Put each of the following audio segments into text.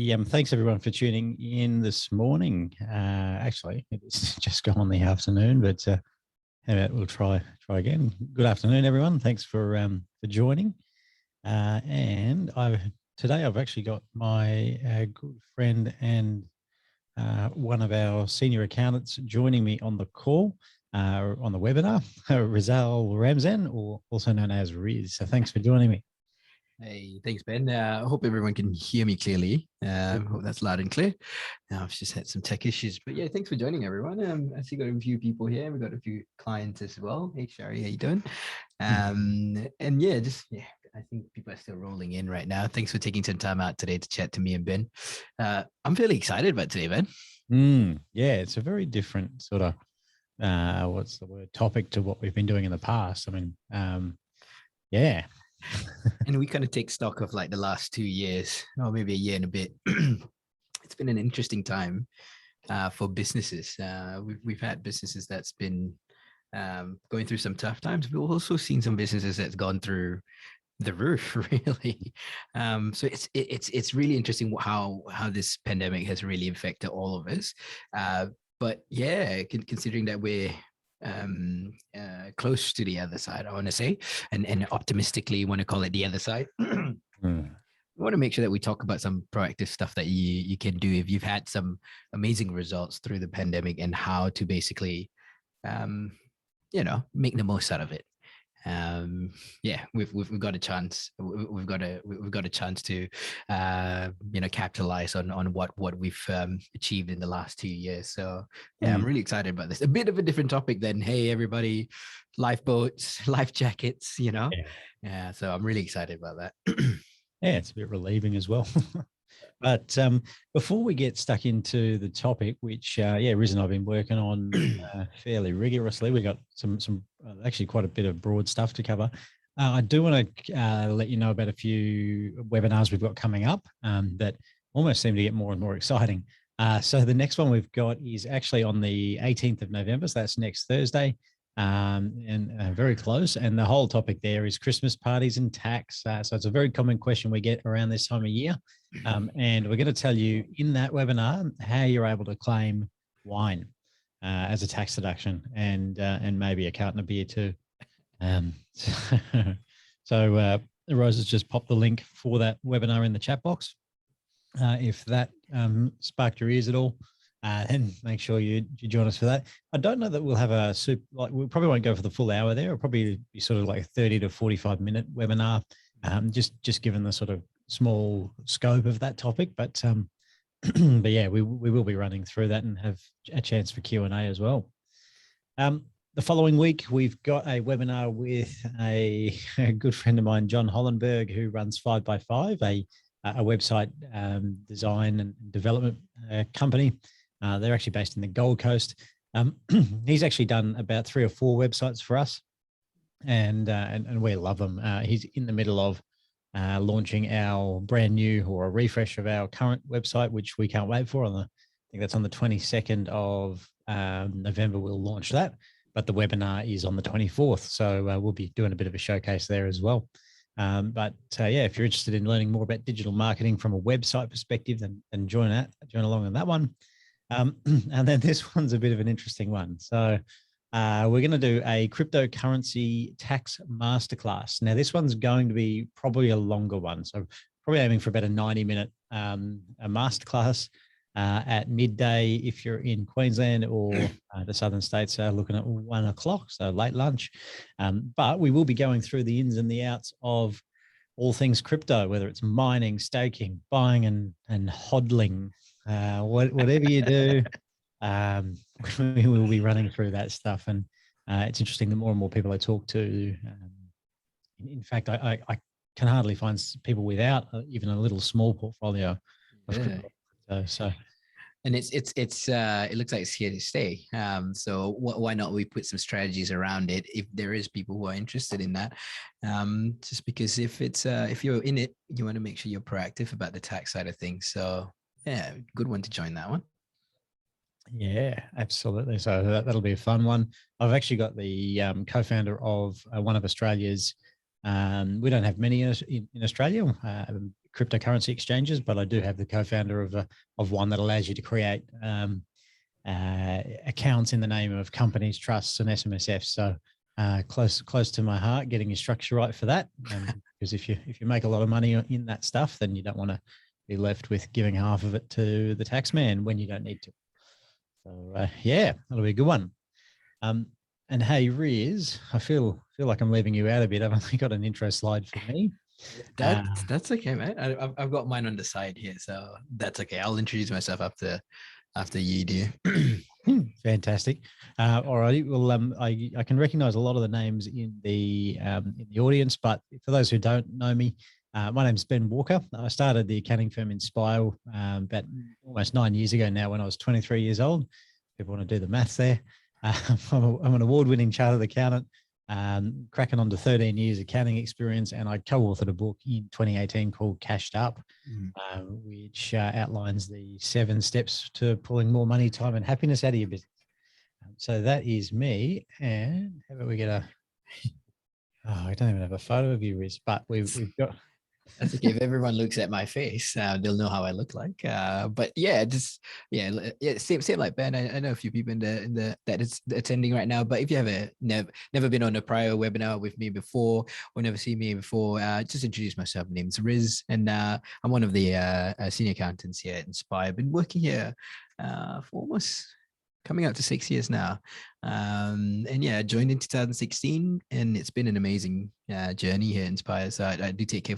Thanks everyone for tuning in this morning. Actually, it's just gone the afternoon, but how about we'll try again. Good afternoon, everyone. Thanks for joining. And today I've actually got my good friend and one of our senior accountants joining me on the call on the webinar, Rizal Ramzan, or also known as Riz. So thanks for joining me. Hey, thanks, Ben. I hope everyone can hear me clearly. Hope that's loud and clear. I've just had some tech issues, but yeah, thanks for joining, everyone. I see got a few people here. We've got a few clients as well. Hey, Shari, how you doing? And yeah, I think people are still rolling in right now. Thanks for taking some time out today to chat to me and Ben. I'm fairly excited about today, Ben. Yeah, it's a very different sort of what's the word, topic to what we've been doing in the past. I mean, yeah. And we kind of take stock of like the last 2 years, or maybe a year and a bit. It's been an interesting time for businesses. We've had businesses that's been going through some tough times. We've also seen some businesses that's gone through the roof, really. So it's really interesting how this pandemic has really affected all of us. But yeah, considering that we're close to the other side, I want to say, and optimistically want to call it the other side. We want to make sure that we talk about some proactive stuff that you can do if you've had some amazing results through the pandemic, and how to basically make the most out of it. Yeah, we've got a chance. We've got a chance to capitalize on what we've achieved in the last 2 years. So yeah, I'm really excited about this. A bit of a different topic than, hey everybody, lifeboats, life jackets, yeah. So I'm really excited about that. Yeah, it's a bit relieving as well. But before we get stuck into the topic, which Riz and I've been working on fairly rigorously, we got some actually quite a bit of broad stuff to cover. I do want to let you know about a few webinars we've got coming up that almost seem to get more and more exciting. So the next one we've got is actually on the 18th of November, so that's next Thursday. And very close. And the whole topic there is Christmas parties and tax. So it's a very common question we get around this time of year. And we're going to tell you in that webinar how you're able to claim wine as a tax deduction, and maybe a carton of beer too. So Rose has just popped the link for that webinar in the chat box. If that sparked your ears at all, and make sure you join us for that. I don't know that we'll have we probably won't go for the full hour there. It'll probably be sort of like a 30 to 45-minute webinar, just given the sort of small scope of that topic. But but yeah, we will be running through that and have a chance for Q&A as well. The following week, we've got a webinar with a good friend of mine, John Hollenberg, who runs 5x5, a website design and development company. They're actually based in the Gold Coast. He's actually done about 3 or 4 websites for us, and we love him. He's in the middle of launching our brand new, or a refresh of our current website, which we can't wait for. I think that's on the 22nd of November. We'll launch that, but the webinar is on the 24th. So we'll be doing a bit of a showcase there as well. But if you're interested in learning more about digital marketing from a website perspective, then join along on that one. And then this one's a bit of an interesting one. So we're going to do a cryptocurrency tax masterclass. Now, this one's going to be probably a longer one. So probably aiming for about a 90-minute a masterclass at midday if you're in Queensland, or the southern states are looking at 1 o'clock, so late lunch. But we will be going through the ins and the outs of all things crypto, whether it's mining, staking, buying and hodling. Whatever you do, we will be running through that stuff. And it's interesting, the more and more people I talk to, in fact, I can hardly find people without even a little small portfolio of crypto. So and it looks like it's here to stay. So why not we put some strategies around it if there is people who are interested in that? Just because if you're in it, you want to make sure you're proactive about the tax side of things. So yeah, good one to join that one. Yeah, absolutely. So that'll be a fun one. I've actually got the co-founder of one of Australia's. We don't have many in Australia. cryptocurrency exchanges, but I do have the co-founder of one that allows you to create accounts in the name of companies, trusts, and SMSFs. So close to my heart, getting your structure right for that. Because if you make a lot of money in that stuff, then you don't want to be left with giving half of it to the tax man when you don't need to. So yeah, that'll be a good one. And hey, Riz, I feel like I'm leaving you out a bit. I've only got an intro slide for me. That's okay, man. I've got mine on the side here, so that's okay. I'll introduce myself after you do. Fantastic. All righty. Well, I can recognize a lot of the names in the audience, but for those who don't know me, my name's Ben Walker. I started the accounting firm Inspire about almost 9 years ago now when I was 23 years old. People want to do the maths there. I'm an award-winning chartered accountant, cracking on to 13 years accounting experience, and I co-authored a book in 2018 called Cashed Up, which outlines the 7 steps to pulling more money, time, and happiness out of your business. So that is me. And how about we get I don't even have a photo of you, Riz, but we've got. That's okay. If everyone looks at my face, they'll know how I look like. But yeah, same like Ben. I know a few people in the that is attending right now. But if you have never been on a prior webinar with me before or never seen me before, just introduce myself. My name's Riz, and I'm one of the senior accountants here at Inspire. I've been working here for almost coming up to 6 years now. And yeah, I joined in 2016, and it's been an amazing journey here at Inspire. So I do take care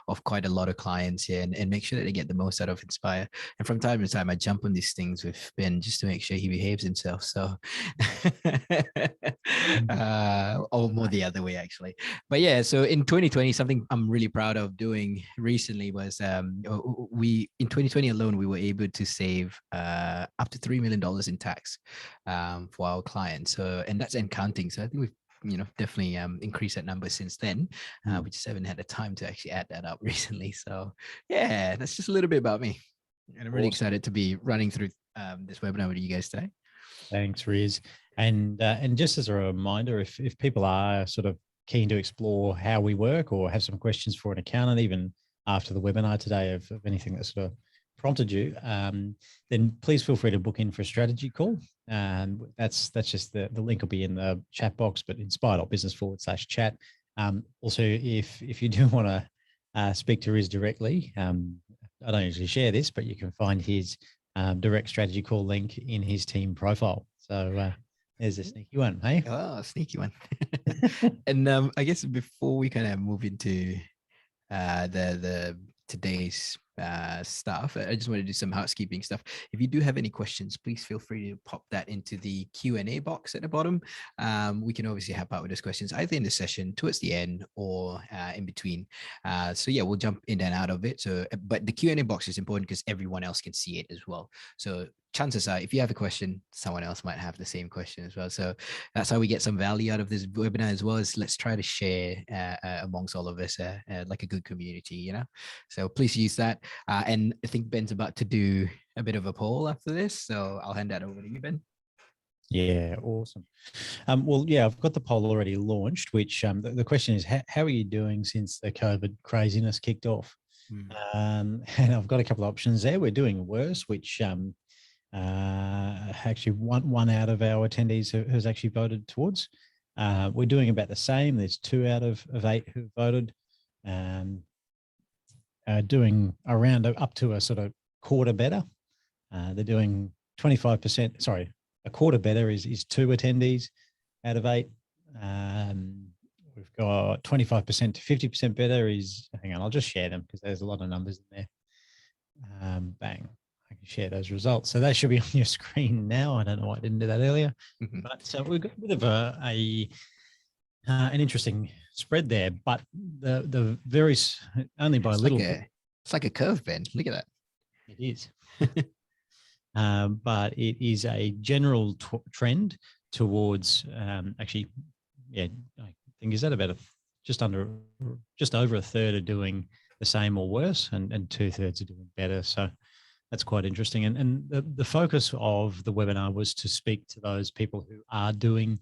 of quite a lot of clients here and make sure that they get the most out of Inspire. And from time to time, I jump on these things with Ben just to make sure he behaves himself. So, or more the other way, actually. But yeah, so in 2020, something I'm really proud of doing recently was in 2020 alone, we were able to save up to $3 million in tax for our clients. So, and that's and counting. So I think we've definitely increased that number since then. We just haven't had the time to actually add that up recently. So yeah, that's just a little bit about me. And I'm really excited to be running through this webinar with you guys today. Thanks, Riz. And just as a reminder, if people are sort of keen to explore how we work or have some questions for an accountant, even after the webinar today of anything that sort of prompted you, then please feel free to book in for a strategy call. That's just the link will be in the chat box, but inspire.business/chat. Also, if you do want to speak to Riz directly, I don't usually share this, but you can find his direct strategy call link in his team profile. So there's a sneaky one, hey? Oh, sneaky one. And I guess before we kind of move into the today's stuff, I just want to do some housekeeping stuff. If you do have any questions, please feel free to pop that into the Q&A box at the bottom. We can obviously help out with those questions either in the session towards the end or in between. So yeah, we'll jump in and out of it. So, but the Q&A box is important because everyone else can see it as well. So chances are, if you have a question, someone else might have the same question as well. So that's how we get some value out of this webinar as well. Is let's try to share amongst all of us like a good community, So please use that. And I think Ben's about to do a bit of a poll after this, so I'll hand that over to you, Ben. Yeah, awesome. Well, yeah, I've got the poll already launched, which the question is, how are you doing since the COVID craziness kicked off? And I've got a couple of options there. We're doing worse, which actually one out of our attendees has actually voted towards. We're doing about the same. There's 2 out of 8 who voted. Doing around up to a sort of quarter better. They're doing 25%. Sorry, a quarter better is 2 attendees out of 8. We've got 25% to 50% better is, hang on, I'll just share them because there's a lot of numbers in there. Bang. I can share those results. So that should be on your screen now. I don't know why I didn't do that earlier. But so we've got a bit of an interesting spread there, but the very only by a little. It's like a curve, Ben. Look at that. It is. But it is a general trend towards actually, yeah, I think is that about just over a third are doing the same or worse, and 2/3 are doing better. So that's quite interesting. And the focus of the webinar was to speak to those people who are doing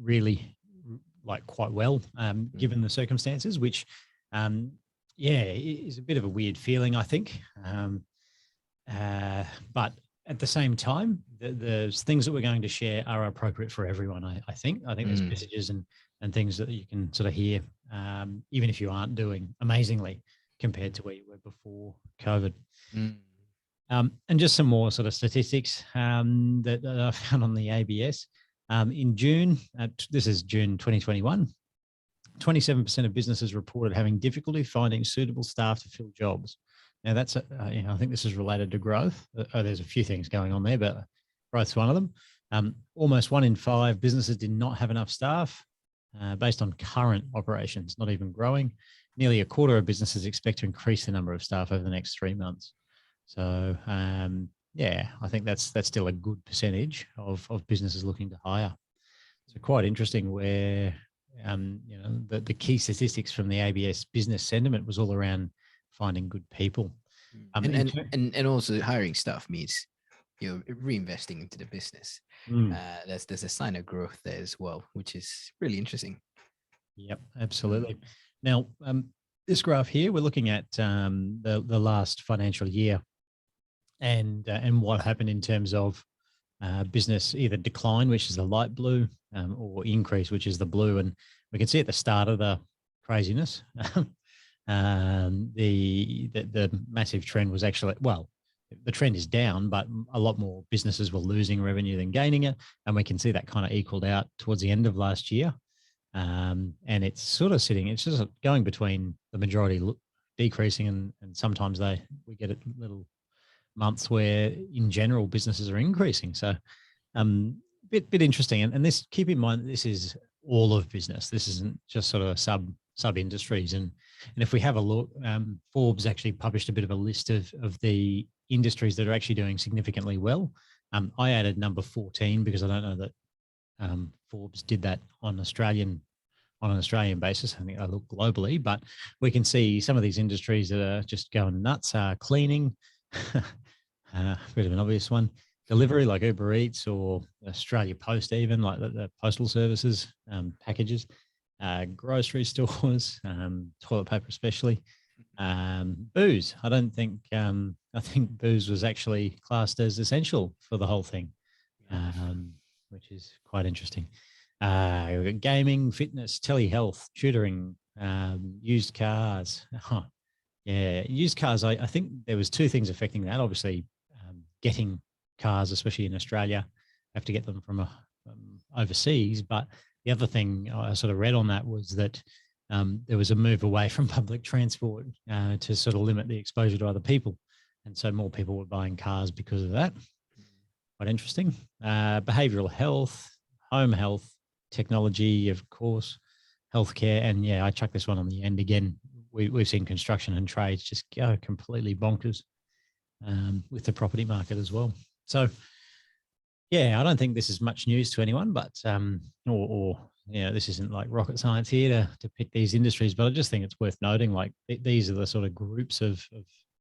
really like quite well, given the circumstances, which Yeah, it's a bit of a weird feeling, I think. But at the same time, the things that we're going to share are appropriate for everyone. I think. I think there's Mm. messages and things that you can sort of hear, even if you aren't doing amazingly compared to where you were before COVID. Mm. And just some more sort of statistics that I found on the ABS. In June, this is June 2021, 27% of businesses reported having difficulty finding suitable staff to fill jobs. Now, that's, I think this is related to growth. There's a few things going on there, but growth's one of them. Almost 1 in 5 businesses did not have enough staff based on current operations, not even growing. Nearly a quarter of businesses expect to increase the number of staff over the next 3 months. So, yeah, I think that's still a good percentage of businesses looking to hire. So quite interesting where, the key statistics from the ABS business sentiment was all around finding good people. And also hiring staff means you're reinvesting into the business. There's a sign of growth there as well, which is really interesting. Yep, absolutely. Now, this graph here, we're looking at the last financial year and what happened in terms of business either decline, which is the light blue, or increase, which is the blue. And we can see at the start of the craziness, the massive trend was actually, well, the trend is down, but a lot more businesses were losing revenue than gaining it. And we can see that kind of equaled out towards the end of last year. And it's sort of sitting, it's just going between the majority decreasing and sometimes we get a little months where in general businesses are increasing. So bit interesting. And this, keep in mind, this is all of business. This isn't just sort of sub industries. And if we have a look, Forbes actually published a bit of a list of the industries that are actually doing significantly well. I added number 14 because I don't know that Forbes did that on an Australian basis. I think I look globally, but we can see some of these industries that are just going nuts. Cleaning, a bit of an obvious one. Delivery, like Uber Eats or Australia Post, even like the postal services, packages. Grocery stores, toilet paper especially. Booze. I think booze was actually classed as essential for the whole thing, which is quite interesting. We've got gaming, fitness, telehealth, tutoring, used cars. Yeah, used cars. I think there was 2 things affecting that. Obviously, getting cars, especially in Australia, have to get them from overseas. But the other thing I sort of read on that was that there was a move away from public transport to sort of limit the exposure to other people. And so more people were buying cars because of that. Quite interesting. Behavioral health, home health, technology, of course, healthcare. And yeah, I chucked this one on the end again. We've seen construction and trades just go completely bonkers with the property market as well. So, yeah, I don't think this is much news to anyone, but this isn't like rocket science here to pick these industries, but I just think it's worth noting, like these are the sort of groups of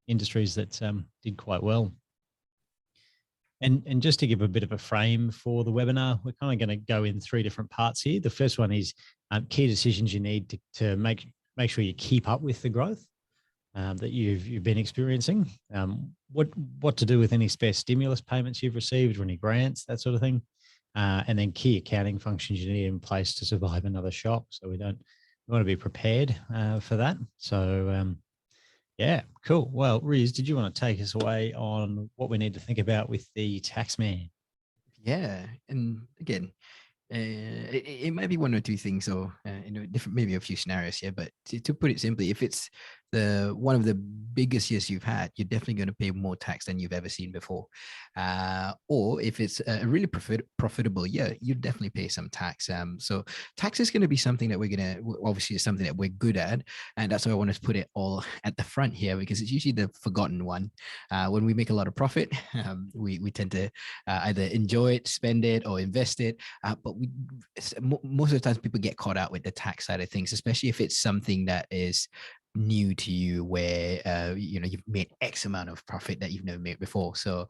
industries that did quite well. And just to give a bit of a frame for the webinar, we're kind of going to go in 3 different parts here. The first one is key decisions you need to make sure you keep up with the growth that you've been experiencing. What to do with any spare stimulus payments you've received or any grants, that sort of thing. And then key accounting functions you need in place to survive another shock. So we want to be prepared for that. So yeah, cool. Well, Riz, did you want to take us away on what we need to think about with the tax man? Yeah, and again, it might be 1 or 2 things, or different, maybe a few scenarios here. But to put it simply, if it's one of the biggest years you've had, you're definitely going to pay more tax than you've ever seen before. Or if it's a really profitable year, you definitely pay some tax. So tax is going to be something that obviously is something that we're good at, and that's why I want to put it all at the front here, because it's usually the forgotten one. When we make a lot of profit, we tend to either enjoy it, spend it, or invest it. But most of the times people get caught out with the tax side of things, especially if it's something that is new to you, where you've made X amount of profit that you've never made before. So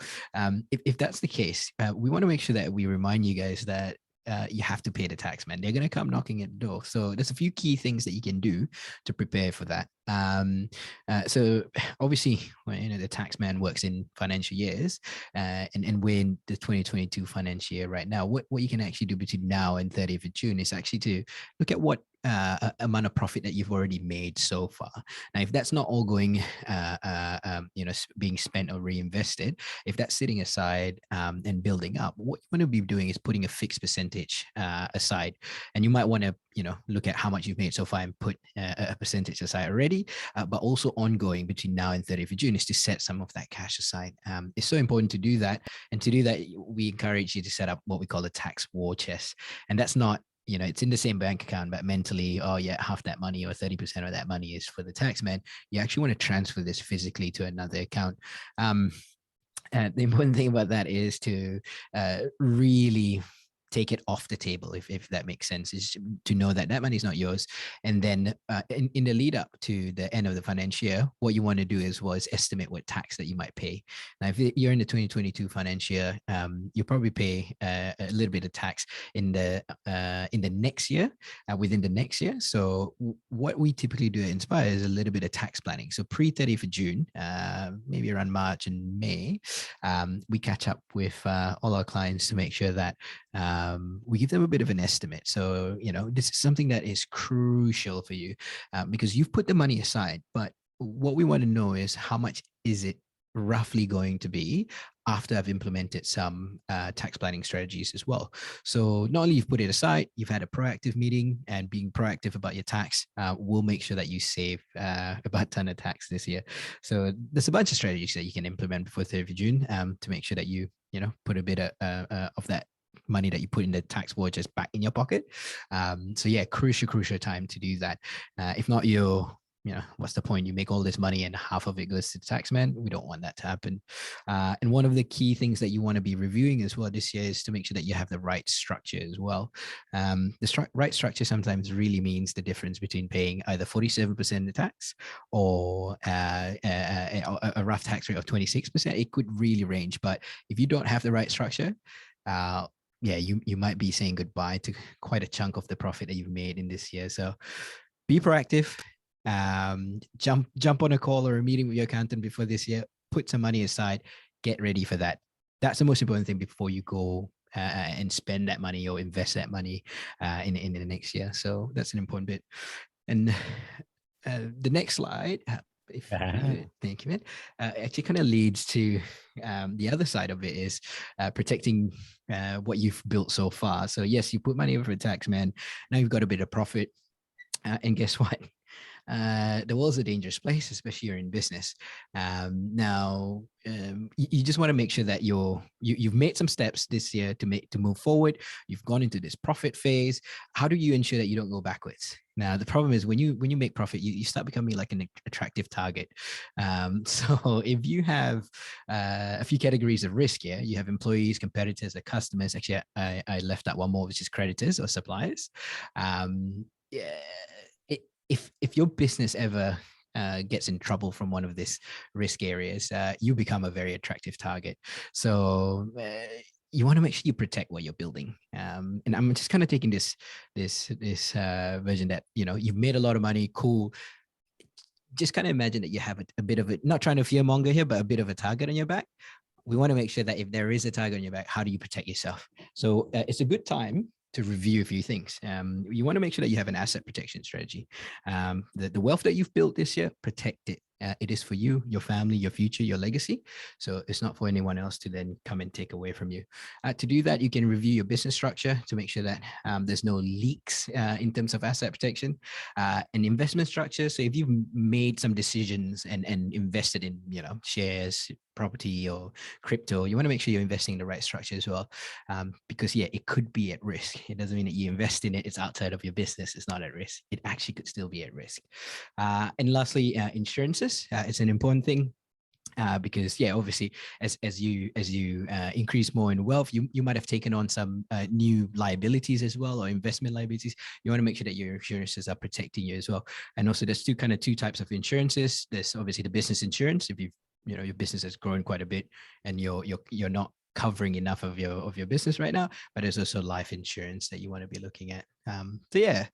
if that's the case, we want to make sure that we remind you guys that you have to pay the tax man. They're going to come knocking at the door. So there's a few key things that you can do to prepare for that. So obviously, the tax man works in financial years, and we're in the 2022 financial year right now. What you can actually do between now and 30th of June is actually to look at what amount of profit that you've already made so far. Now, if that's not all going, being spent or reinvested, if that's sitting aside and building up, what you want to be doing is putting a fixed percentage aside. And you might want to, look at how much you've made so far and put a percentage aside already, but also ongoing between now and 30th of June is to set some of that cash aside. It's so important to do that. And to do that, we encourage you to set up what we call a tax war chest. And that's not, it's in the same bank account, but mentally, oh yeah, half that money or 30% of that money is for the tax man. You actually want to transfer this physically to another account. The important thing about that is to really take it off the table, if that makes sense, is to know that that money is not yours. And then in the lead up to the end of the financial year, what you want to do was estimate what tax that you might pay. Now, if you're in the 2022 financial year, you'll probably pay a little bit of tax in the next year, within the next year. So what we typically do at Inspire is a little bit of tax planning. So pre 30th of June, maybe around March and May, we catch up with all our clients to make sure that we give them a bit of an estimate. So, this is something that is crucial for you because you've put the money aside, but what we want to know is how much is it roughly going to be after I've implemented some tax planning strategies as well. So not only you've put it aside, you've had a proactive meeting, and being proactive about your tax will make sure that you save about a ton of tax this year. So there's a bunch of strategies that you can implement before 30th of June to make sure that you put a bit of that money that you put in the tax war just back in your pocket. So yeah, crucial time to do that. If not, what's the point? You make all this money and half of it goes to the tax man. We don't want that to happen. And one of the key things that you want to be reviewing as well this year is to make sure that you have the right structure as well. Right structure sometimes really means the difference between paying either 47% of tax or a rough tax rate of 26%. It could really range, but if you don't have the right structure, you might be saying goodbye to quite a chunk of the profit that you've made in this year. So be proactive, jump on a call or a meeting with your accountant before this year, put some money aside, get ready for that. That's the most important thing before you go and spend that money or invest that money in the next year. So that's an important bit. And the next slide, thank you, man. Actually kind of leads to the other side of it is protecting what you've built so far. So yes, you put money over for a tax man. Now you've got a bit of profit. And guess what? The world's a dangerous place, especially you're in business. Now, you just want to make sure that you've made some steps this year to move forward. You've gone into this profit phase. How do you ensure that you don't go backwards? Now, the problem is when you make profit, you start becoming like an attractive target. So if you have a few categories of risk here, you have employees, competitors, or customers. Actually, I left out one more, which is creditors or suppliers. If your business ever gets in trouble from one of these risk areas, you become a very attractive target. So you want to make sure you protect what you're building. And I'm just kind of taking this version that, you've made a lot of money, cool. Just kind of imagine that you have a bit of it, not trying to fearmonger here, but a bit of a target on your back. We want to make sure that if there is a target on your back, how do you protect yourself? So it's a good time to review a few things. You want to make sure that you have an asset protection strategy. The wealth that you've built this year, protect it. It is for you, your family, your future, your legacy. So it's not for anyone else to then come and take away from you. To do that, you can review your business structure to make sure that there's no leaks in terms of asset protection. An investment structure. So if you've made some decisions and invested in, shares, property or crypto, you want to make sure you're investing in the right structure as well. Because it could be at risk. It doesn't mean that you invest in it, it's outside of your business, it's not at risk. It actually could still be at risk. And lastly, insurances. It's an important thing. Because obviously as you increase more in wealth, you might have taken on some new liabilities as well, or investment liabilities. You want to make sure that your insurances are protecting you as well. And also there's two types of insurances. There's obviously the business insurance. If your business has grown quite a bit and you're not covering enough of your business right now, but there's also life insurance that you want to be looking at. So yeah,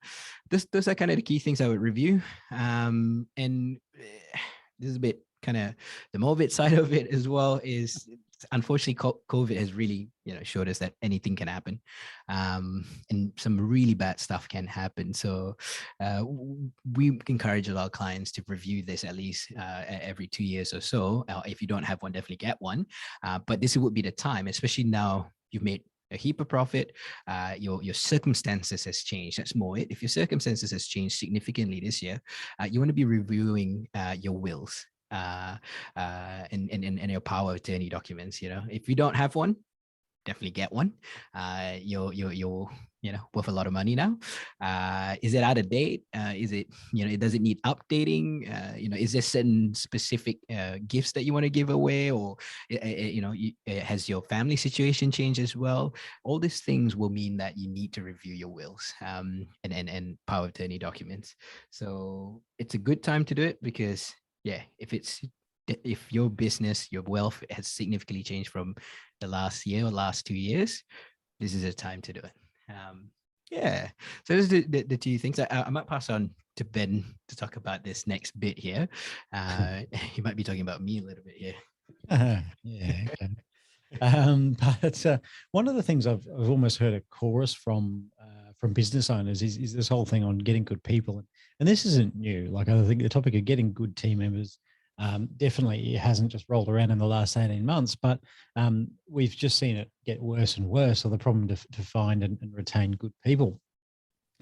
those are kind of the key things I would review. And this is a bit kind of the morbid side of it as well. Is unfortunately COVID has really showed us that anything can happen, and some really bad stuff can happen. So we encourage our clients to review this at least every 2 years or so. If you don't have one, definitely get one. But this would be the time, especially now you've made a heap of profit, your circumstances has changed. That's more it. If your circumstances has changed significantly this year, you want to be reviewing your wills and your power of attorney documents. If you don't have one, definitely get one. You're worth a lot of money now. Is it out of date? Is it does it need updating? Is there certain specific gifts that you want to give away, or has your family situation changed as well? All these things will mean that you need to review your wills and power of attorney documents. So it's a good time to do it because if your business, your wealth has significantly changed from the last year or last 2 years, this is a time to do it. So those are the two things. I might pass on to Ben to talk about this next bit here. He might be talking about me a little bit here. Yeah. Okay. But one of the things I've almost heard a chorus from business owners is this whole thing on getting good people, and this isn't new. Like, I think the topic of getting good team members definitely it hasn't just rolled around in the last 18 months, but we've just seen it get worse and worse. So the problem to find and retain good people.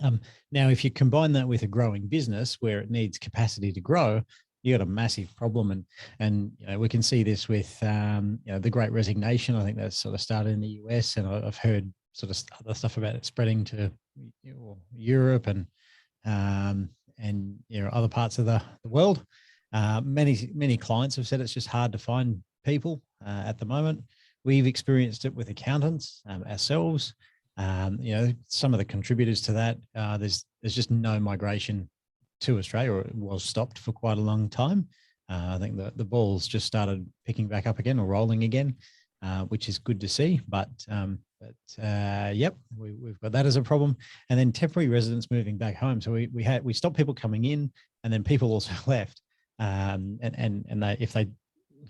Now, if you combine that with a growing business where it needs capacity to grow, you got a massive problem. And we can see this with the Great Resignation. I think that's sort of started in the US, and I've heard sort of other stuff about it spreading to Europe and other parts of the world. Many clients have said it's just hard to find people at the moment. We've experienced it with accountants ourselves. Some of the contributors to that, there's just no migration to Australia, or it was stopped for quite a long time. I think the ball's just started picking back up again or rolling again, which is good to see. But we've got that as a problem. And then temporary residents moving back home. So we stopped people coming in, and then people also left.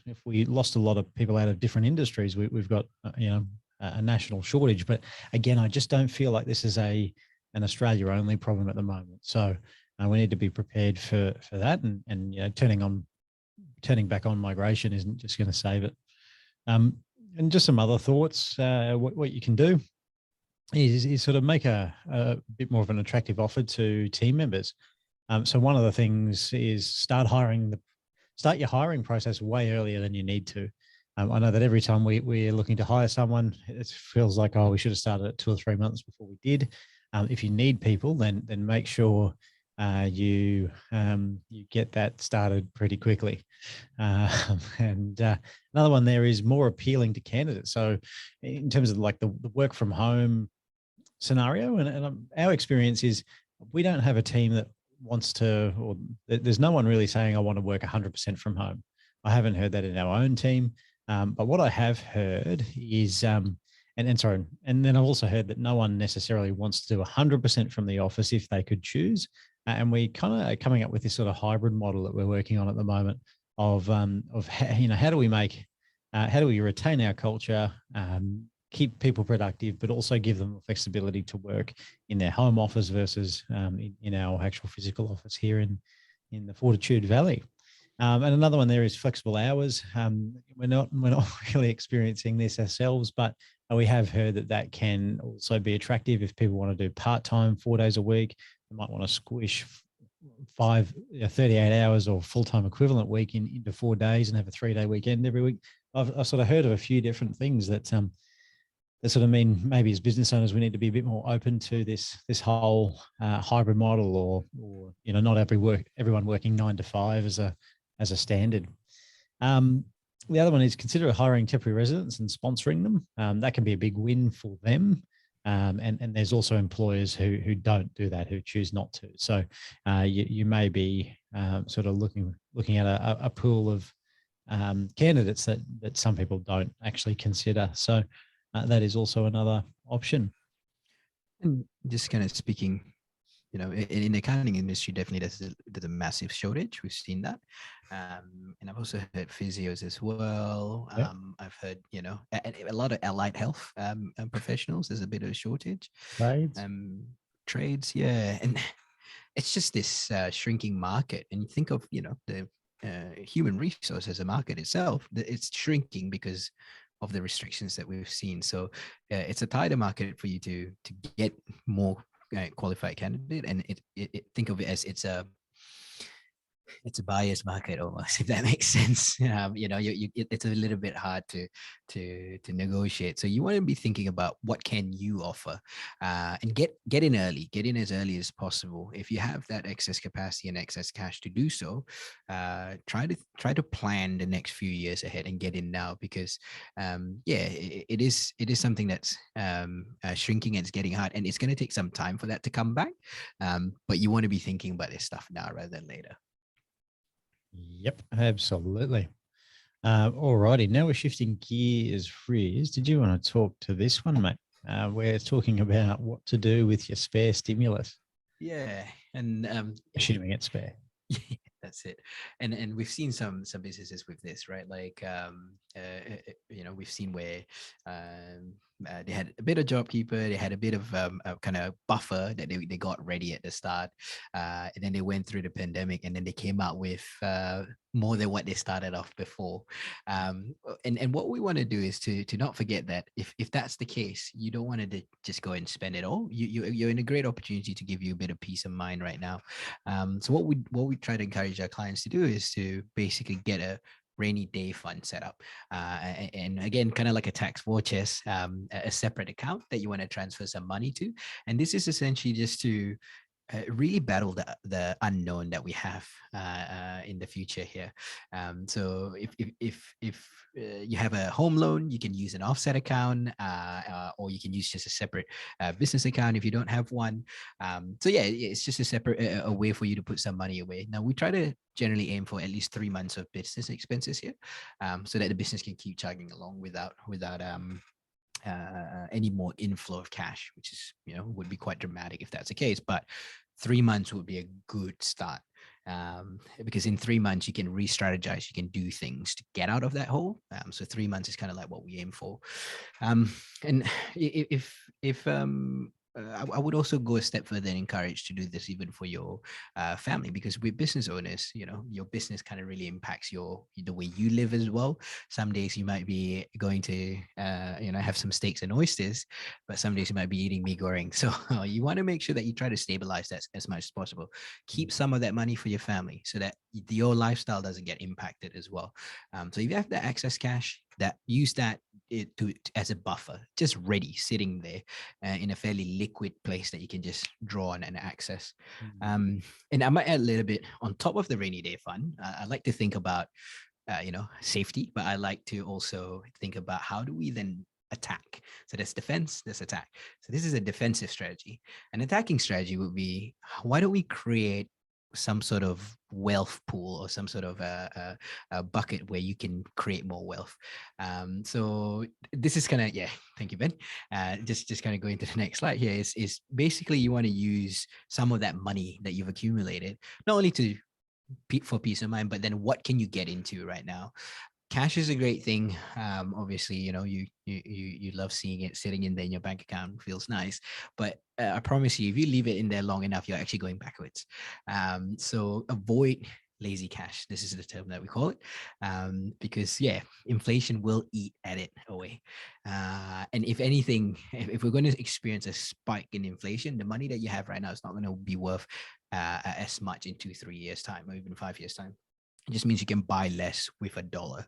If we lost a lot of people out of different industries, we've got a national shortage. But again, I just don't feel like this is an Australia only problem at the moment. So we need to be prepared for that, and turning back on migration isn't just going to save it. And just some other thoughts. What you can do is sort of make a bit more of an attractive offer to team members. So one of the things is start your hiring process way earlier than you need to. I know that every time we're looking to hire someone, it feels like, we should have started it 2 or 3 months before we did. If you need people, then make sure you get that started pretty quickly. And another one there is more appealing to candidates. So in terms of like the work from home scenario, and our experience is we don't have a team that wants to, or there's no one really saying I want to work 100% from home. I haven't heard that in our own team. But what I have heard is, and then I've also heard that no one necessarily wants to do 100% from the office if they could choose. And we kind of are coming up with this sort of hybrid model that we're working on at the moment of how do we retain our culture, keep people productive, but also give them the flexibility to work in their home office versus in our actual physical office here in the Fortitude Valley. And another one there is flexible hours. We're not really experiencing this ourselves, but we have heard that can also be attractive if people want to do part-time 4 days a week. They might want to squish 38 hours or full-time equivalent week into 4 days and have a 3-day weekend every week. I've sort of heard of a few different things that sort of mean maybe as business owners we need to be a bit more open to this whole hybrid model, or not everyone working 9 to 5 as a standard. The other one is consider hiring temporary residents and sponsoring them. That can be a big win for them. And there's also employers who don't do that, who choose not to. So you may be sort of looking at a pool of candidates that some people don't actually consider. So that is also another option. And just kind of speaking, in the accounting industry, definitely there's a massive shortage. We've seen that. And I've also heard physios as well. Yep. I've heard, a lot of allied health professionals. There's a bit of a shortage. Trades. Trades, yeah. And it's just this shrinking market. And you think of, the human resource as a market itself, it's shrinking because of the restrictions that we've seen. So it's a tighter market for you to get more qualified candidate, and it think of it as it's a buyer's market almost, if that makes sense. It's a little bit hard to negotiate. So you want to be thinking about what can you offer, and get in early, get in as early as possible. If you have that excess capacity and excess cash to do so, try to plan the next few years ahead and get in now, because it is something that's shrinking, and it's getting hard, and it's going to take some time for that to come back. But you want to be thinking about this stuff now rather than later. Yep, absolutely. All righty. Now we're shifting gears. Riz, did you want to talk to this one, mate? We're talking about what to do with your spare stimulus. Yeah, and assuming it's spare. That's it. And we've seen some businesses with this, right? Like we've seen where they had a bit of JobKeeper, they had a bit of a kind of buffer that they got ready at the start, and then they went through the pandemic, and then they came out with more than what they started off before. And what we want to do is to not forget that if that's the case, you don't want to just go and spend it all. You're in a great opportunity to give you a bit of peace of mind right now. So what we try to encourage our clients to do is to basically get a rainy day fund set up, and again, kind of like a tax war chest, a separate account that you want to transfer some money to. And this is essentially just to really battle the unknown that we have in the future here. So if you have a home loan, you can use an offset account, or you can use just a separate business account if you don't have one. So yeah, it's just a separate a way for you to put some money away. Now we try to generally aim for at least 3 months of business expenses here, so that the business can keep chugging along without any more inflow of cash, which is, would be quite dramatic if that's the case. But 3 months would be a good start, because in 3 months you can re-strategize, you can do things to get out of that hole. So 3 months is kind of like what we aim for. And if I would also go a step further and encourage to do this even for your family, because with business owners, your business kind of really impacts the way you live as well. Some days you might be going to have some steaks and oysters, but some days you might be eating mee goreng. So you want to make sure that you try to stabilize that as much as possible. Keep some of that money for your family so that your lifestyle doesn't get impacted as well. So if you have the excess cash, that use that as a buffer, just ready, sitting there in a fairly liquid place that you can just draw on and access. And I might add a little bit on top of the rainy day fund. I like to think about safety, but I like to also think about how do we then attack. So there's defense, there's attack. So this is a defensive strategy. An attacking strategy would be, why don't we create some sort of wealth pool or some sort of a bucket where you can create more wealth. So this is kind of, thank you, Ben. Just kind of going to the next slide here is basically you want to use some of that money that you've accumulated, not only for peace of mind, but then what can you get into right now? Cash is a great thing. Obviously, you love seeing it sitting in there in your bank account. Feels nice. But I promise you, if you leave it in there long enough, you're actually going backwards. So avoid lazy cash. This is the term that we call it, because inflation will eat at it away. And if anything, if we're going to experience a spike in inflation, the money that you have right now is not going to be worth as much in 2-3 years time, or even 5 years time. It just means you can buy less with $1.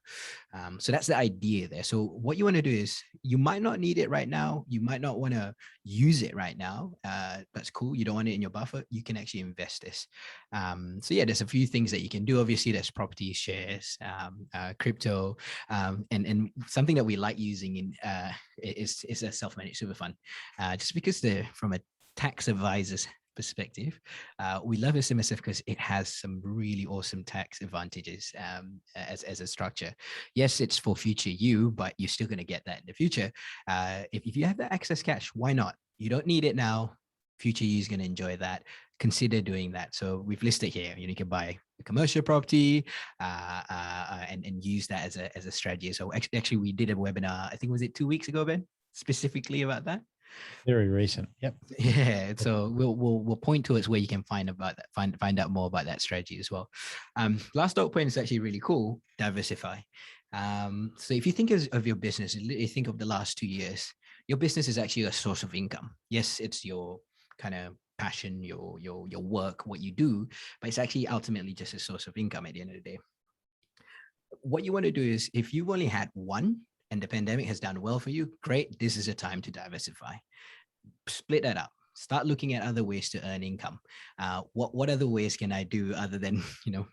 So that's the idea there. So what you want to do is, you might not need it right now. You might not want to use it right now. That's cool. You don't want it in your buffer. You can actually invest this. So there's a few things that you can do. Obviously, there's property, shares, crypto, and something that we like using is a self-managed super fund, just because from a tax advisor's perspective, we love SMSF because it has some really awesome tax advantages as a structure. Yes, it's for future you, but you're still going to get that in the future. If you have the excess cash, why not? You don't need it now. Future you is going to enjoy that. Consider doing that. So we've listed here. You can buy a commercial property and use that as a strategy. So actually, we did a webinar. I think was it 2 weeks ago, Ben, specifically about that. Very recent. Yep. Yeah. So we'll point towards where you can find about that, find out more about that strategy as well. Last dot point is actually really cool. Diversify. So if you think of your business, you think of the last 2 years, your business is actually a source of income. Yes, it's your kind of passion, your work, what you do, but it's actually ultimately just a source of income at the end of the day. What you want to do is, if you've only had one and the pandemic has done well for you, great. This is a time to diversify. Split that up. Start looking at other ways to earn income. What other ways can I do other than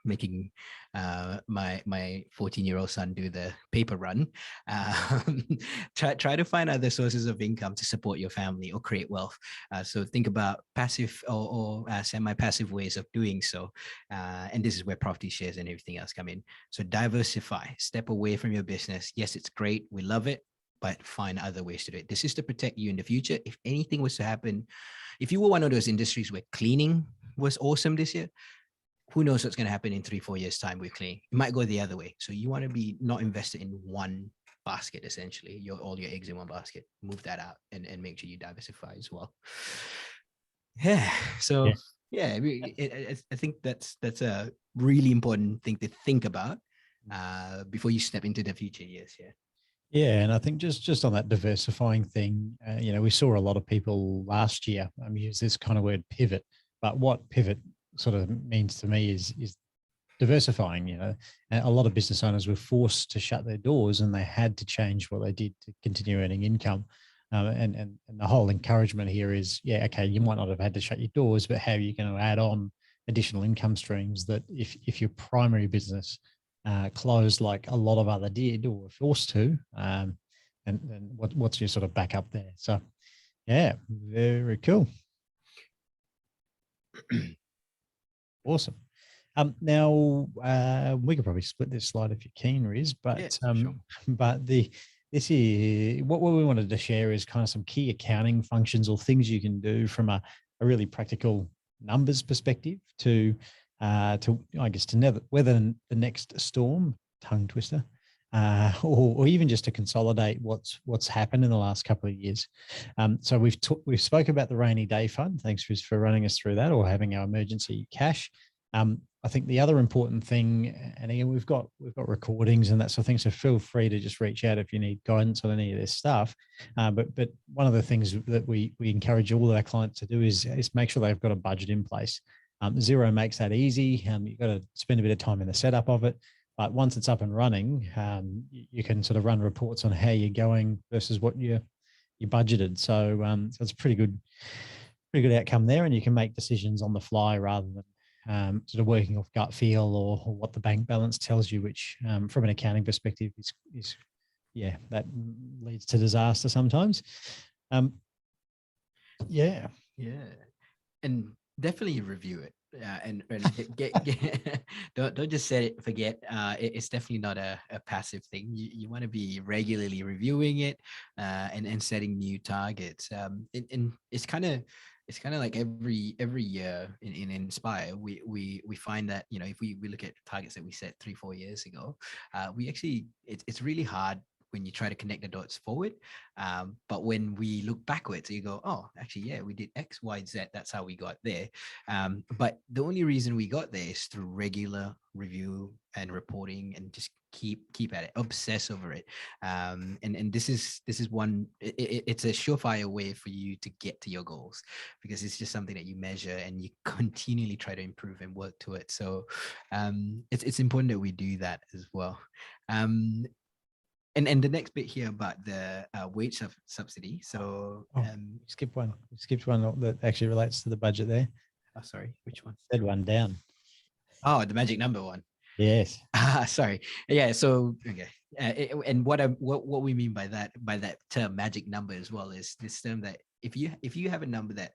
making my 14-year-old son do the paper run? Try to find other sources of income to support your family or create wealth. So think about passive or semi-passive ways of doing so. And this is where property shares and everything else come in. So diversify. Step away from your business. Yes, it's great. We love it, but find other ways to do it. This is to protect you in the future. If anything was to happen, if you were one of those industries where cleaning was awesome this year, who knows what's going to happen in 3-4 years time with cleaning? It might go the other way. So you want to be not invested in one basket, essentially, all your eggs in one basket. Move that out and make sure you diversify as well. Yeah. So yeah, I think that's a really important thing to think about before you step into the future years. Yeah. Yeah, and I think just on that diversifying thing, we saw a lot of people last year use this kind of word pivot, but what pivot sort of means to me is diversifying. And a lot of business owners were forced to shut their doors, and they had to change what they did to continue earning income. And the whole encouragement here is, okay, you might not have had to shut your doors, but how are you going to add on additional income streams that if your primary business closed like a lot of other did or were forced to, and what's your sort of backup there? So yeah, very cool. Awesome. Now we could probably split this slide if you're keen, Riz, but sure. But this is what we wanted to share is kind of some key accounting functions or things you can do from a really practical numbers perspective to I guess to weather the next storm, tongue twister, or even just to consolidate what's happened in the last couple of years. So we've spoken about the rainy day fund. Thanks, Riz, for running us through that, or having our emergency cash. I think the other important thing, and again, we've got recordings and that sort of thing, so feel free to just reach out if you need guidance on any of this stuff. But one of the things that we encourage all of our clients to do is make sure they've got a budget in place. Xero makes that easy. You've got to spend a bit of time in the setup of it, but once it's up and running, you can sort of run reports on how you're going versus what you budgeted. So it's a pretty good outcome there, and you can make decisions on the fly rather than sort of working off gut feel or what the bank balance tells you, which from an accounting perspective is that leads to disaster sometimes. And definitely review it. And don't just set it, forget. It's definitely not a passive thing. You want to be regularly reviewing it and setting new targets. And it's kind of like every year in Inspire, we find that if we look at targets that we set 3-4 years ago, we actually it's really hard when you try to connect the dots forward. But when we look backwards, you go, oh, actually, we did X, Y, Z. That's how we got there. But the only reason we got there is through regular review and reporting, and just keep at it, obsess over it. And this is one, it's a surefire way for you to get to your goals, because it's just something that you measure and you continually try to improve and work to it. So it's important that we do that as well. And the next bit here about the wage subsidy. So skip one. We skipped one that actually relates to the budget there. Oh, sorry, which one? Said one down. Oh, the magic number one. Yes. Sorry. Yeah. So okay. And what we mean by that term magic number as well is this term that if you have a number that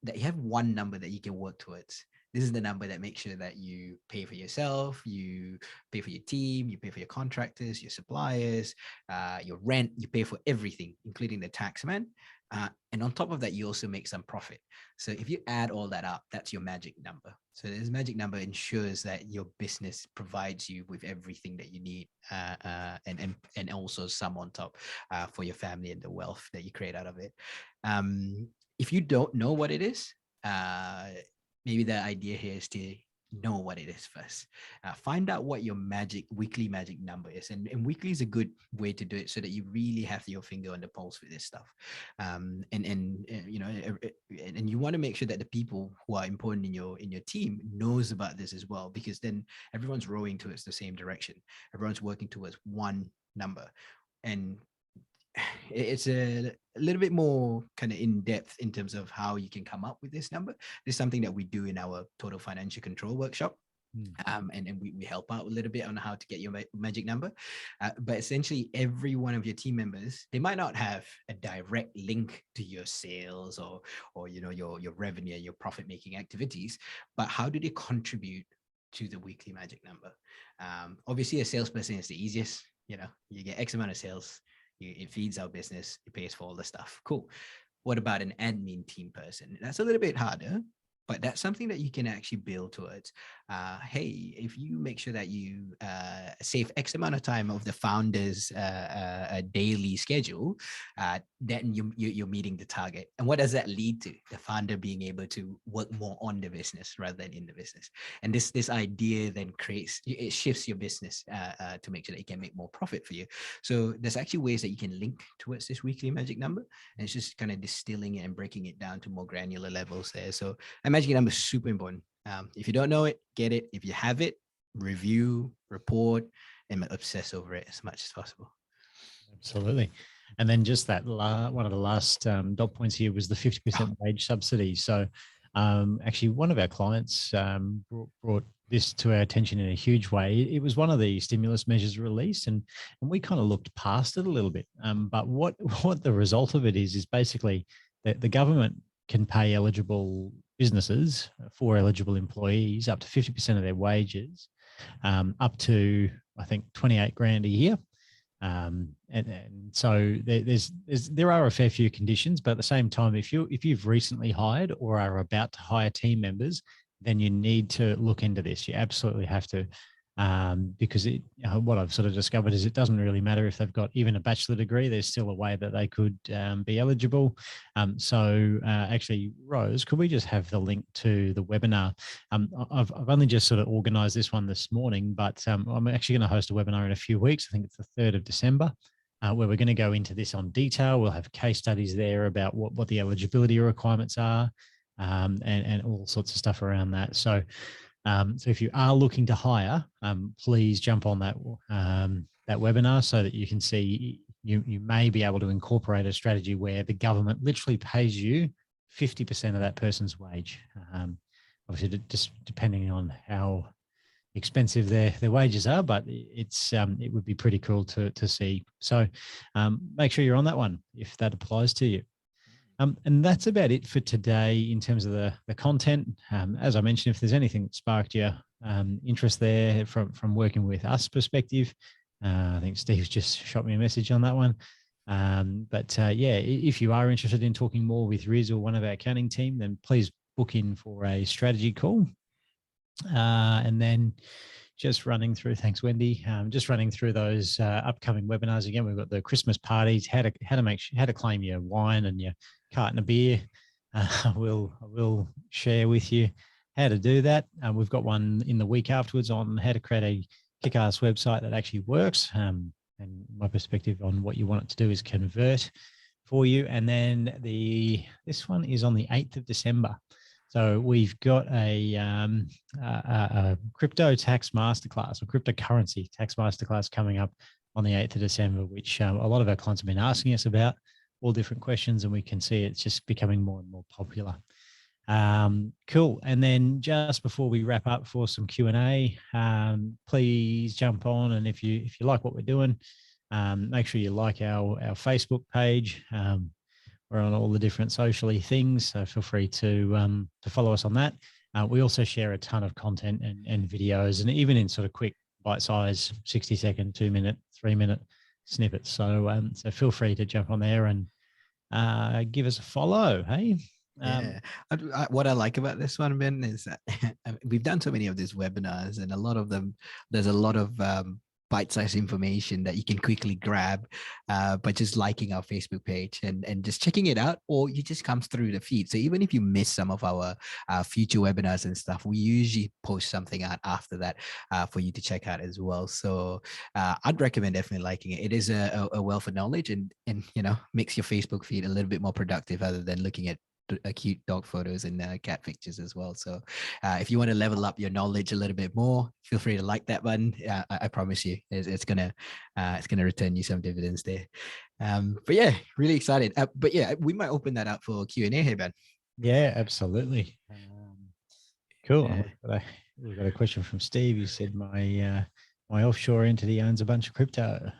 that you have one number that you can work towards. This is the number that makes sure that you pay for yourself, you pay for your team, you pay for your contractors, your suppliers, your rent, you pay for everything, including the tax man. And on top of that, you also make some profit. So if you add all that up, that's your magic number. So this magic number ensures that your business provides you with everything that you need, and also some on top for your family and the wealth that you create out of it. If you don't know what it is, maybe the idea here is to know what it is first. Find out what your weekly magic number is, and weekly is a good way to do it so that you really have your finger on the pulse with this stuff. And you know, and you want to make sure that the people who are important in your team knows about this as well, because then everyone's rowing towards the same direction. Everyone's working towards one number, and it's a little bit more kind of in depth in terms of how you can come up with this number. This is something that we do in our total financial control workshop. And we help out a little bit on how to get your magic number. But essentially, every one of your team members, they might not have a direct link to your sales or you know, your revenue, your profit making activities, but how do they contribute to the weekly magic number? Obviously, a salesperson is the easiest. You know, you get X amount of sales, it feeds our business, it pays for all the stuff. Cool. What about an admin team person? That's a little bit harder, but that's something that you can actually build towards. Hey, if you make sure that you save X amount of time of the founder's daily schedule, then you're meeting the target. And what does that lead to? The founder being able to work more on the business rather than in the business. And this idea then it shifts your business to make sure that it can make more profit for you. So there's actually ways that you can link towards this weekly magic number. And it's just kind of distilling it and breaking it down to more granular levels there. So a magic number is super important. If you don't know it, get it. If you have it, review, report, and obsess over it as much as possible. Absolutely. And then just that one of the last dot points here was the 50% wage subsidy. So actually one of our clients brought this to our attention in a huge way. It was one of the stimulus measures released, and we kind of looked past it a little bit. But what the result of it is basically that the government can pay eligible businesses for eligible employees up to 50% of their wages, up to, I think, 28 grand a year. And so there are a fair few conditions, but at the same time, if you've recently hired or are about to hire team members, then you need to look into this. You absolutely have to, because what I've sort of discovered is it doesn't really matter if they've got even a bachelor degree. There's still a way that they could be eligible. So actually, Rose, could we just have the link to the webinar? I've only just sort of organised this one this morning, but I'm actually going to host a webinar in a few weeks. I think it's the 3rd of December. Where we're going to go into this on detail. We'll have case studies there about what the eligibility requirements are, and all sorts of stuff around that. So if you are looking to hire, please jump on that webinar so that you can see you may be able to incorporate a strategy where the government literally pays you 50% of that person's wage. Obviously, just depending on how expensive their wages are, but it would be pretty cool to see. So make sure you're on that one if that applies to you. And that's about it for today in terms of the content. As I mentioned, if there's anything that sparked your interest there from working with us perspective, I think Steve's just shot me a message on that one. But yeah, if you are interested in talking more with Riz or one of our accounting team, then please book in for a strategy call. And then just running through, thanks Wendy, just running through those upcoming webinars again. We've got the Christmas parties, how to claim your wine and your carton of beer. We'll share with you how to do that. We've got one in the week afterwards on how to create a kick-ass website that actually works. And my perspective on what you want it to do is convert for you. And then this one is on the 8th of December. So we've got a crypto tax masterclass or cryptocurrency tax masterclass coming up on the 8th of December, which a lot of our clients have been asking us about, all different questions, and we can see it's just becoming more and more popular. Cool. And then just before we wrap up for some Q&A, please jump on, and if you like what we're doing, make sure you like our Facebook page. we're on all the different socially things, so feel free to follow us on that. We also share a ton of content and videos, and even in sort of quick bite-sized 60-second, 2-minute, 3-minute snippets. So so feel free to jump on there and give us a follow. Hey. Yeah. What I like about this one, Ben, is that we've done so many of these webinars, and a lot of them, there's a lot of bite-sized information that you can quickly grab by just liking our Facebook page and just checking it out, or you just comes through the feed. So even if you miss some of our future webinars and stuff, we usually post something out after that for you to check out as well. So I'd recommend definitely liking it. It is a wealth of knowledge, and makes your Facebook feed a little bit more productive other than looking at cute dog photos and cat pictures as well. So if you want to level up your knowledge a little bit more, feel free to like that button. I promise you it's gonna return you some dividends there. But yeah, really excited. But yeah, we might open that up for Q&A here, Ben. Yeah, absolutely. Cool. Yeah. We've got a question from Steve. He said my offshore entity owns a bunch of crypto.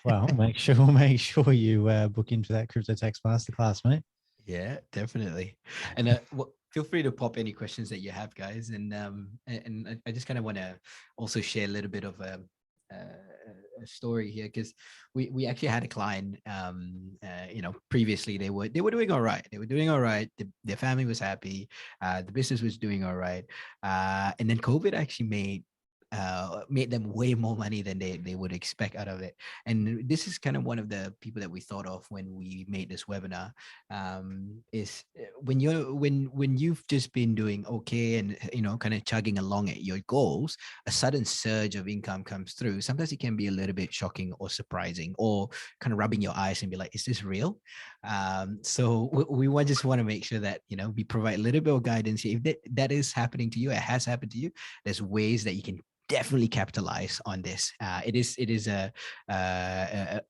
Well, make sure you book into that crypto tax masterclass, mate. Yeah, definitely. And feel free to pop any questions that you have, guys. And I just kind of want to also share a little bit of a story here, because we actually had a client. Previously they were doing all right. They were doing all right. Their family was happy. The business was doing all right. And then COVID actually made them way more money than they would expect out of it. And this is kind of one of the people that we thought of when we made this webinar. Is when you've just been doing okay and kind of chugging along at your goals, a sudden surge of income comes through. Sometimes it can be a little bit shocking or surprising, or kind of rubbing your eyes and be like, is this real? So we just want to make sure that we provide a little bit of guidance here. If that is happening to you, it has happened to you, there's ways that you can definitely capitalize on this. It is a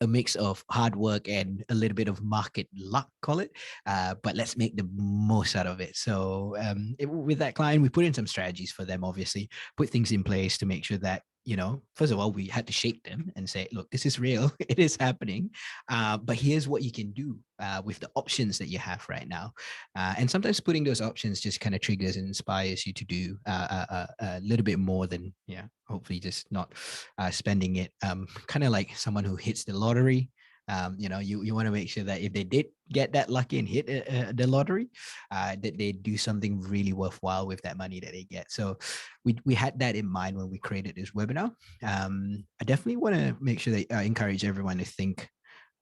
mix of hard work and a little bit of market luck, call it. But let's make the most out of it. So with that client, we put in some strategies for them, obviously, put things in place to make sure that, first of all, we had to shake them and say, look, this is real. It is happening. But here's what you can do with the options that you have right now. And sometimes putting those options just kind of triggers and inspires you to do a little bit more than, hopefully just not spending it. Kind of like someone who hits the lottery. You want to make sure that if they did get that lucky and hit the lottery, that they do something really worthwhile with that money that they get. So we had that in mind when we created this webinar. I definitely want to make sure that I encourage everyone to think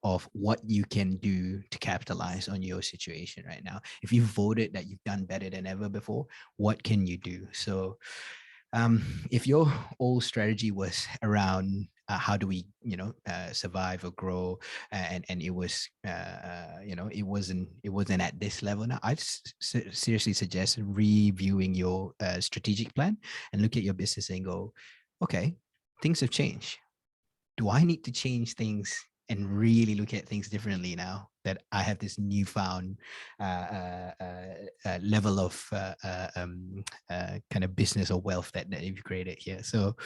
of what you can do to capitalize on your situation right now. If you voted that you've done better than ever before, what can you do? So if your old strategy was around how do we survive or grow, and it was it wasn't at this level now, I'd seriously suggest reviewing your strategic plan and look at your business and go, okay, things have changed. Do I need to change things and really look at things differently now that I have this newfound level of kind of business or wealth that you've created here? So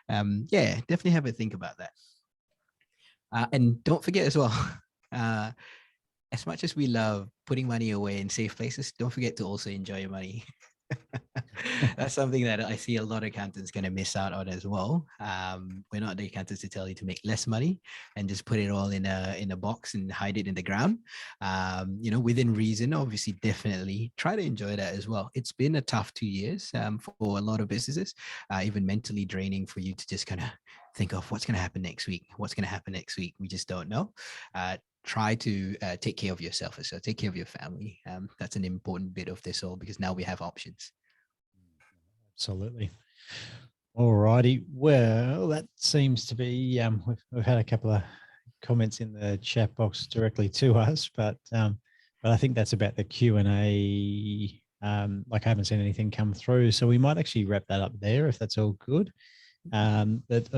yeah, definitely have a think about that. And don't forget as well, as much as we love putting money away in safe places, don't forget to also enjoy your money. That's something that I see a lot of accountants going to miss out on as well. We're not the accountants to tell you to make less money and just put it all in a box and hide it in the ground. Within reason, obviously, definitely try to enjoy that as well. It's been a tough 2 years for a lot of businesses, even mentally draining for you to just kind of think of what's going to happen next week. What's going to happen next week? We just don't know. Try to take care of yourself as well. Take care of your family. That's an important bit of this all, because now we have options. Absolutely. All righty. Well, that seems to be, we've had a couple of comments in the chat box directly to us, but I think that's about the Q&A. Like I haven't seen anything come through, so we might actually wrap that up there if that's all good. But